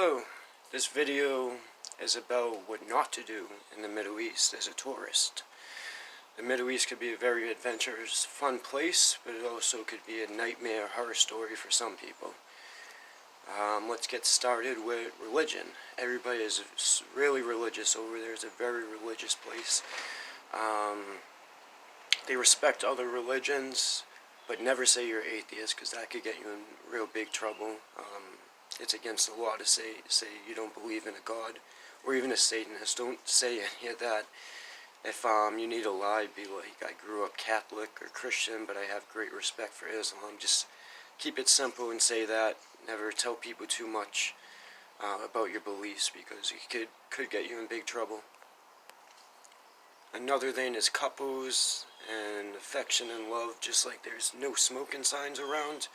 Hello, this video is about what not to do in the Middle East as a tourist. The Middle East could be a very adventurous, fun place, but it also could be a nightmare horror story for some people. Let's get started with religion. Everybody is really religious over there. It's a very religious place. They respect other religions, but never say you're atheist, because that could get you in real big trouble. It's against the law to say you don't believe in a God, or even a Satanist. Don't say any of that. If you need to lie, be like, I grew up Catholic or Christian, but I have great respect for Islam. Just keep it simple and say that. Never tell people too much about your beliefs, because it could get you in big trouble. Another thing is couples and affection and love. Just like there's no smoking signs around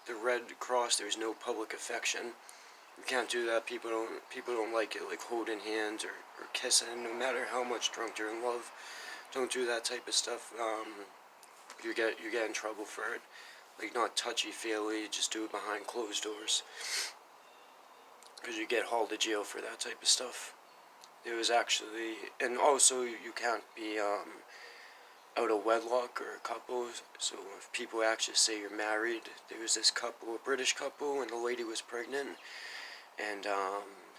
the Red Cross, there's no public affection. You can't do that. People don't like it, like holding hands or kissing. No matter how much drunk you're in love, don't do that type of stuff. You get in trouble for it. Like, not touchy-feely, just do it behind closed doors, because you get hauled to jail for that type of stuff. There was actually, and also you can't be out of wedlock or a couple. So if people actually say you're married, there was this couple, a British couple, and the lady was pregnant, and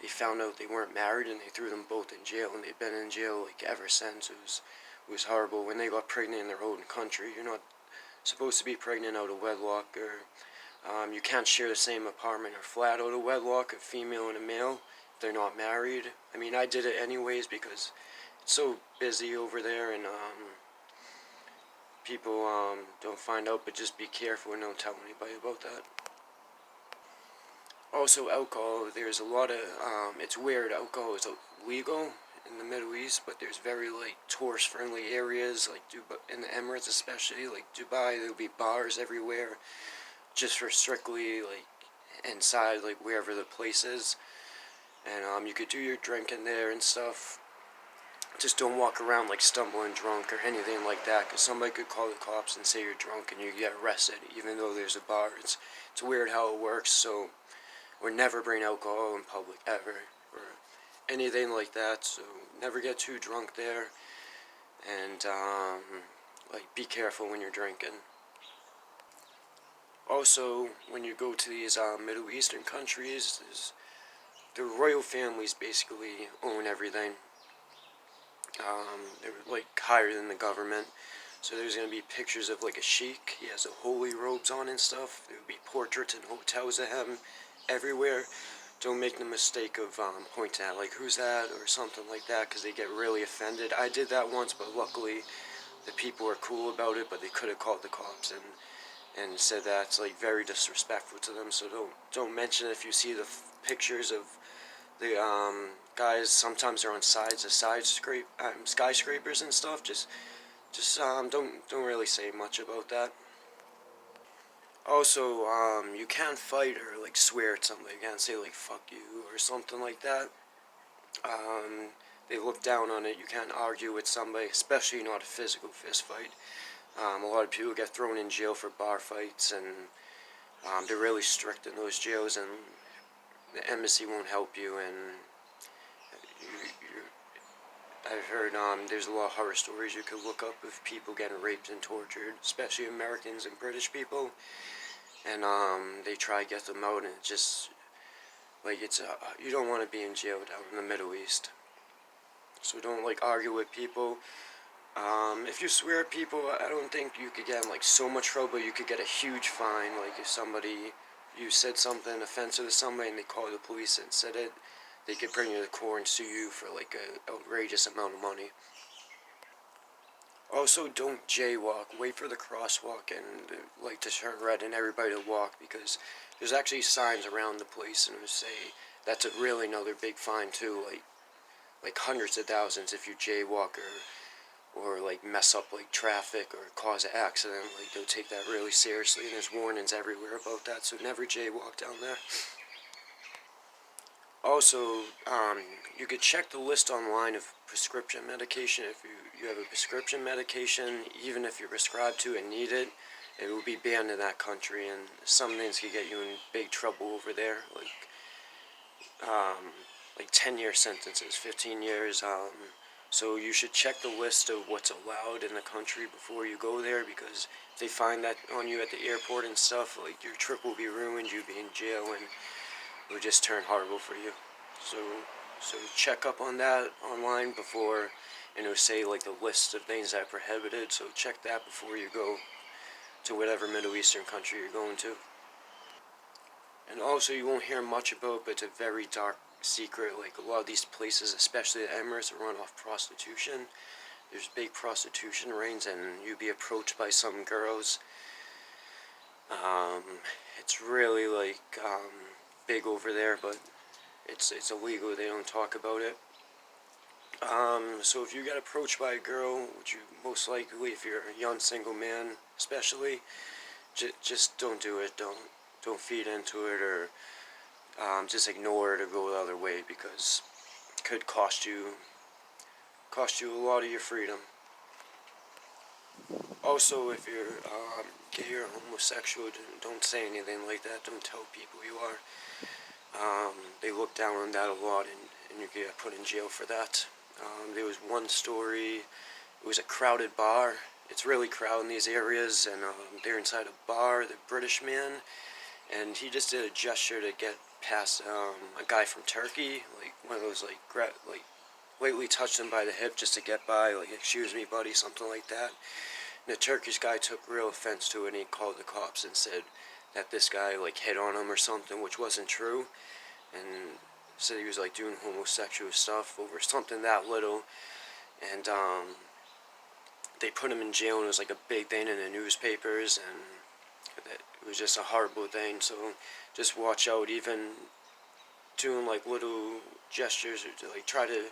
they found out they weren't married, and they threw them both in jail, and they've been in jail like ever since. It was horrible. When they got pregnant in their own country, you're not supposed to be pregnant out of wedlock, or you can't share the same apartment or flat out of wedlock, a female and a male, if they're not married. I mean, I did it anyways because it's so busy over there, and people don't find out, but just be careful and don't tell anybody about that. Also, alcohol. There's a lot of, it's weird, alcohol is legal in the Middle East, but there's very, like, tourist-friendly areas, like in the Emirates especially, like Dubai. There'll be bars everywhere, just for strictly, like, inside, like, wherever the place is. And you could do your drinking there and stuff. Just don't walk around like stumbling drunk or anything like that, because somebody could call the cops and say you're drunk and you get arrested, even though there's a bar. It's weird how it works. So we're never bring alcohol in public ever, or anything like that. So never get too drunk there, and like, be careful when you're drinking. Also, when you go to these Middle Eastern countries, the royal families basically own everything. They're like higher than the government, so there's going to be pictures of like a sheik. He has the holy robes on and stuff. There will be portraits and hotels of him everywhere. Don't make the mistake of pointing at, like, who's that or something like that, because they get really offended. I did that once, but luckily the people are cool about it, but they could have called the cops and said that's like very disrespectful to them. So don't mention it if you see the pictures of the guys. Sometimes they're on sides of skyscrapers and stuff. Just don't really say much about that. Also, you can't fight or like swear at somebody. You can't say like "fuck you" or something like that. They look down on it. You can't argue with somebody, especially not a physical fist fight. A lot of people get thrown in jail for bar fights, and they're really strict in those jails, and the embassy won't help you, and I've heard there's a lot of horror stories you could look up of people getting raped and tortured, especially Americans and British people, and they try to get them out, and it just, like, you don't want to be in jail down in the Middle East. So don't, like, argue with people. If you swear at people, I don't think you could get in, like, so much trouble. You could get a huge fine. Like, if you said something offensive to somebody and they called the police and said it, they could bring you to court and sue you for like an outrageous amount of money. Also, don't jaywalk. Wait for the crosswalk and like to turn red and everybody to walk, because there's actually signs around the place and say that's really another big fine too, like hundreds of thousands if you jaywalk or like mess up like traffic or cause an accident. Like, they'll take that really seriously, and there's warnings everywhere about that. So never jaywalk down there. Also, you could check the list online of prescription medication. If you have a prescription medication, even if you're prescribed to and need it, it will be banned in that country, and some things could get you in big trouble over there. Like, like 10-year sentences, 15 years. So you should check the list of what's allowed in the country before you go there, because if they find that on you at the airport and stuff, like your trip will be ruined, you'll be in jail, and it would just turn horrible for you. So so check up on that online before, and it'll say like the list of things that are prohibited. So check that before you go to whatever Middle Eastern country you're going to. And also, you won't hear much about, but it's a very dark secret. Like a lot of these places, especially the Emirates, are run off prostitution. There's big prostitution rings, and you'll be approached by some girls. Um, it's really like big over there, but it's illegal. They don't talk about it. So if you get approached by a girl, which you most likely, if you're a young single man, especially, just don't do it. Don't feed into it, or just ignore it or go the other way, because it could cost you a lot of your freedom. Also, if you're gay or homosexual, don't say anything like that. Don't tell people you are. They look down on that a lot, and you get put in jail for that. There was one story. It was a crowded bar. It's really crowded in these areas, and they're inside a bar. The British man, and he just did a gesture to get past a guy from Turkey, like one of those like lightly touched him by the hip just to get by, like excuse me, buddy, something like that. And the Turkish guy took real offense to it, and he called the cops and said that this guy like hit on him or something, which wasn't true, and said he was like doing homosexual stuff over something that little, and they put him in jail, and it was like a big thing in the newspapers, and it was just a horrible thing. So just watch out, even doing like little gestures or to like try to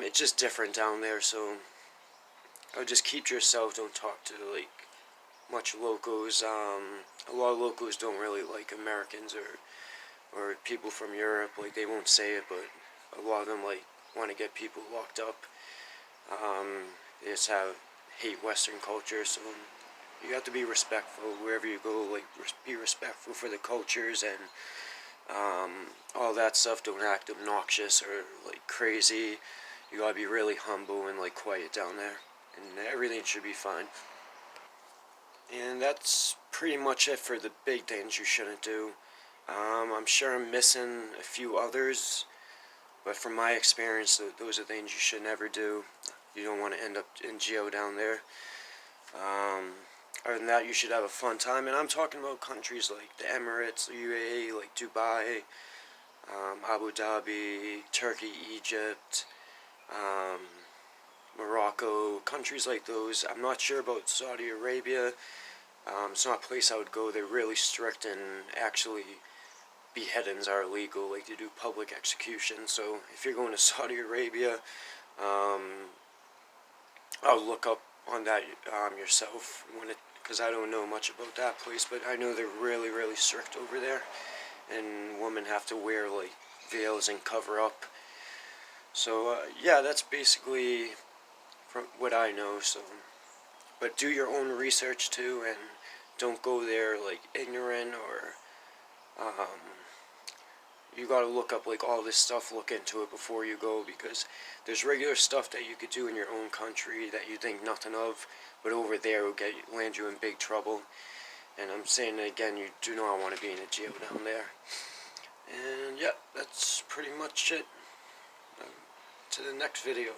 it's just different down there. So I would just keep to yourself. Don't talk to like much locals. A lot of locals don't really like Americans or people from Europe. Like they won't say it, but a lot of them like want to get people locked up. They just hate Western culture, so you have to be respectful wherever you go. Like be respectful for the cultures and all that stuff. Don't act obnoxious or like crazy. You gotta be really humble and like quiet down there, and everything should be fine. And that's pretty much it for the big things you shouldn't do. I'm sure I'm missing a few others, but from my experience, those are things you should never do. You don't want to end up in jail down there. Other than that, you should have a fun time. And I'm talking about countries like the Emirates, the UAE, like Dubai, Abu Dhabi, Turkey, Egypt, Morocco, countries like those. I'm not sure about Saudi Arabia. It's not a place I would go. They're really strict, and actually beheadings are illegal. Like they do public execution. So if you're going to Saudi Arabia, I'll look up on that yourself because I don't know much about that place, but I know they're really, really strict over there, and women have to wear like veils and cover up. So yeah, that's basically from what I know. So, but do your own research too, and don't go there like ignorant, or you gotta look up like all this stuff, look into it before you go, because there's regular stuff that you could do in your own country that you think nothing of, but over there will land you in big trouble. And I'm saying it again, you do not want to be in a jail down there. And yeah, that's pretty much it. To the next video.